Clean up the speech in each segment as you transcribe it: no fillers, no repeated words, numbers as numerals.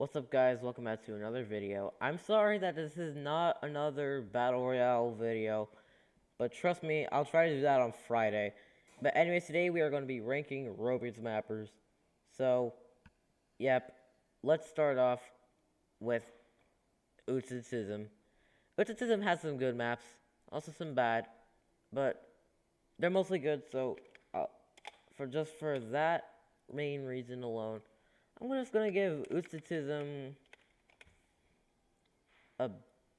What's up guys, welcome back to another video. I'm sorry that this is not another Battle Royale video, but trust me, I'll try to do that on Friday. But anyways, today we are going to be ranking robeats mappers. So, yep, let's start off with Utsutism. Utsutism has some good maps, also some bad, but they're mostly good, so for that main reason alone, I'm just gonna give Utsutism a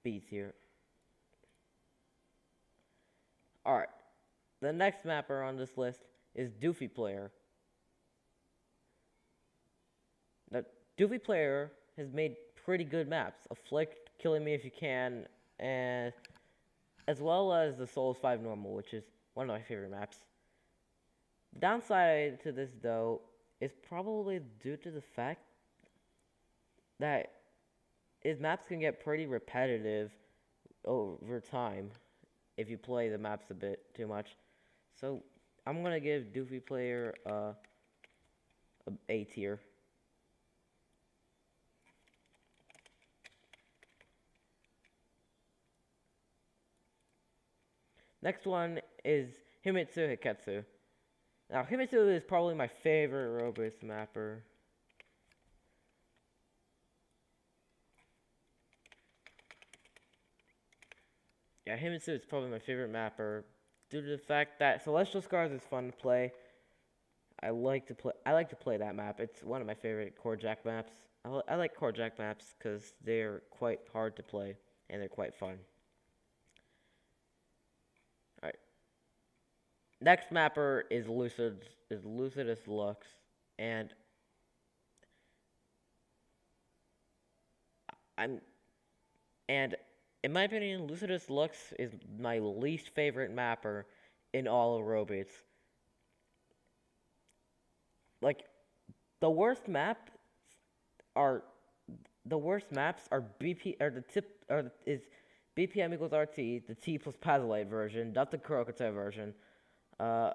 B tier. Alright, the next mapper on this list is Doofy Player. Now, Doofy Player has made pretty good maps. Afflict, Killing Me If You Can, and as well as the Souls 5 Normal, which is one of my favorite maps. The downside to this, though, is probably due to the fact that his maps can get pretty repetitive over time if you play the maps a bit too much. So I'm gonna give Doofy Player a A tier. Next one is Himitsu Hiketsu. Now Himitsu is probably my favorite robots mapper. Yeah, Himitsu is probably my favorite mapper due to the fact that Celestial Scars is fun to play. I like to play that map. It's one of my favorite core jack maps. I like core jack maps because they're quite hard to play and they're quite fun. Alright. Next mapper is Lucidus Lux, and I'm and in my opinion, Lucidus Lux is my least favorite mapper in all of robots. Like the worst map are the worst maps are BP or the tip or is BPM equals RT, the T plus Pazolite version, not the Kurokotai version, uh,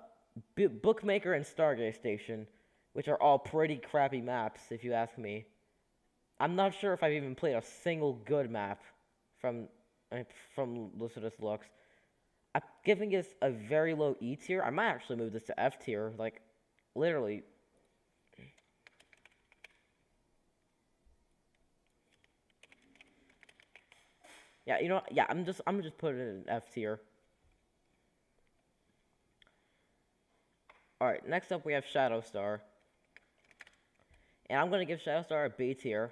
Bookmaker and Stargate Station, which are all pretty crappy maps if you ask me. I'm not sure if I've even played a single good map from from Lucidus Lux. I'm giving this a very low E tier. I might actually move this to F tier, like literally. Yeah, you know, yeah, I'm just putting it in F tier. All right, next up we have Shadow Star, and I'm gonna give Shadow Star a B tier.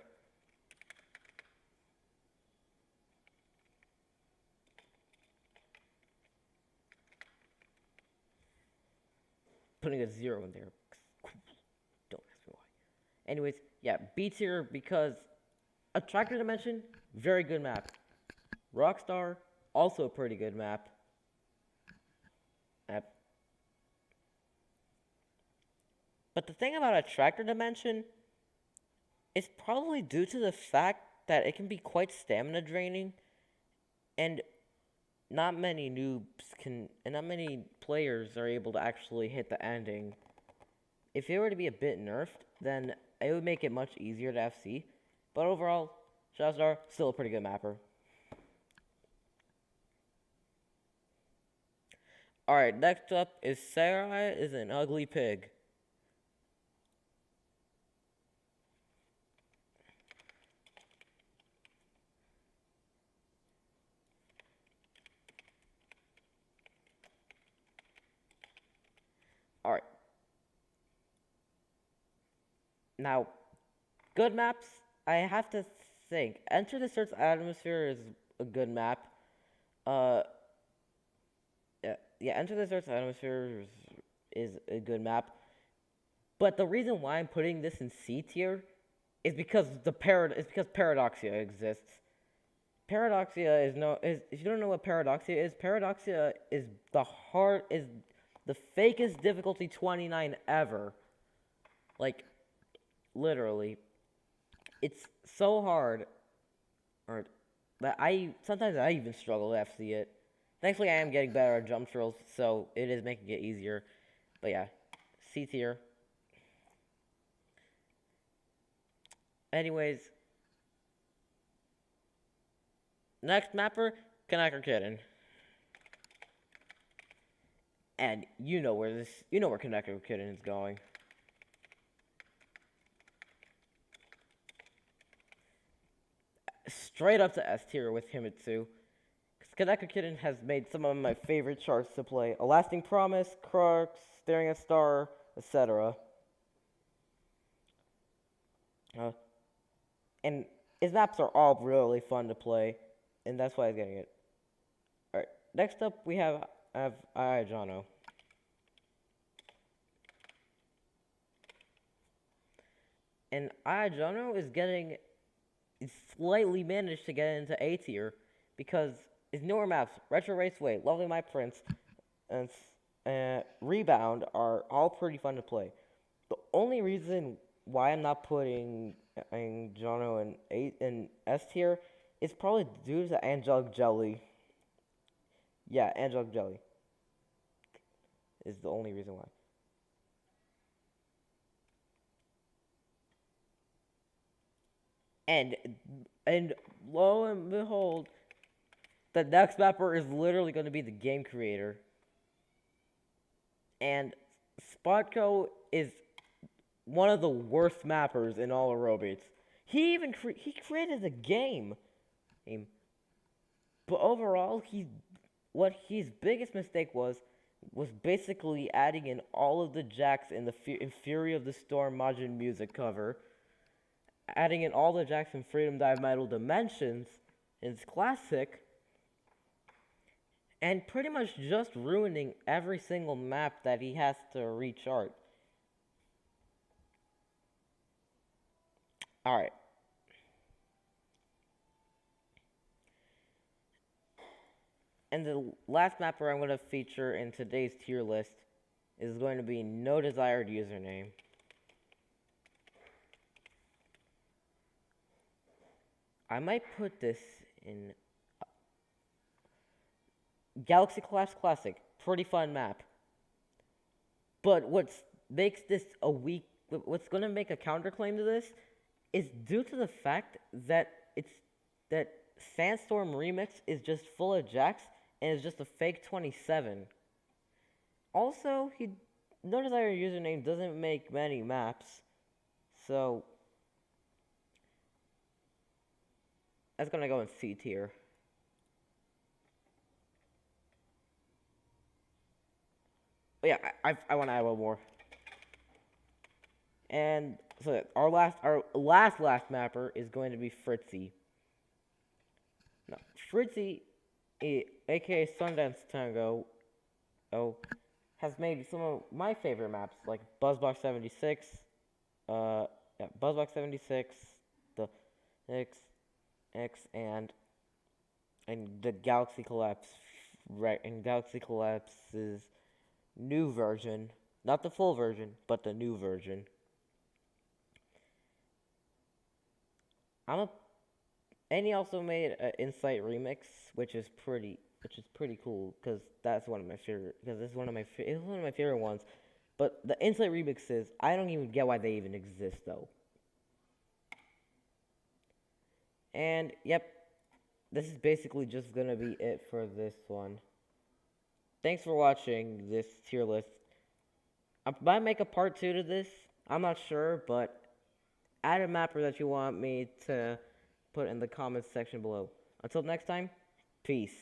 Putting a 0 in there. Don't ask me why. Anyways, yeah, B tier because Attractor Dimension, very good map. Rockstar, also a pretty good map. But the thing about Attractor Dimension is probably due to the fact that it can be quite stamina draining, and not many not many players are able to actually hit the ending. If it were to be a bit nerfed, then it would make it much easier to FC. But overall, Shadowstar, still a pretty good mapper. Alright, next up is Sarai is an ugly pig. Alright. Now, good maps, I have to think. Enter the Search Atmosphere is a good map. Uh, yeah, Enter the Search Atmosphere is a good map. But the reason why I'm putting this in C tier is because Paradoxia exists. Paradoxia is if you don't know what Paradoxia is the fakest difficulty 29 ever. Like literally, it's so hard, or that sometimes I even struggle to FC it. Thankfully, I am getting better at jump drills, so it is making it easier. But yeah, C tier. Anyways, Next mapper, Connector Kitten. And you know where Connector Kitten is going. Straight up to S tier with Himitsu. Connector Kitten has made some of my favorite charts to play. A Lasting Promise, Crux, Staring at Star, etc. Uh, and his maps are all really fun to play, and that's why he's getting it. Alright, next up we have Ayajano. And Ayajano is getting slightly managed to get into A tier because his newer maps, Retro Raceway, Lovely My Prince, and Rebound are all pretty fun to play. The only reason why I'm not putting Jono in S tier is probably due to Angelic Jelly. Yeah, Angelic Jelly is the only reason why. And and lo and behold, the next mapper is literally going to be the game creator. And Spotco is one of the worst mappers in all of robeats. He even he created a game. But overall, what his biggest mistake was basically adding in all of the jacks in the in Fury of the Storm Majin music cover, adding in all the jacks in Freedom Dive Metal Dimensions, its classic, and pretty much just ruining every single map that he has to rechart. Alright. And the last mapper I'm going to feature in today's tier list is going to be No Desired Username. I might put this in Galaxy Collapse Classic. Pretty fun map. But makes this what's going to make a counterclaim to this is due to the fact that that Sandstorm Remix is just full of jacks and is just a fake 27. Also, he No Desired Username doesn't make many maps, so that's gonna go in C tier. But yeah, I want to add one more. And so our last mapper is going to be Fritzy. Now, Fritzy, aka Sundance Tango, has made some of my favorite maps like Buzzbox 76, Buzzbox 76, the X and the Galaxy Collapse, right? And Galaxy Collapse's new version, not the full version, but the new version. I'm a And he also made an Insight remix, which is pretty cool because that's one of my favorite because it's one of my favorite ones. But the Insight remixes, I don't even get why they even exist though. And yep, this is basically just gonna be it for this one. Thanks for watching this tier list. I might make a part 2 to this. I'm not sure, but add a mapper that you want me to put in the comments section below. Until next time, peace.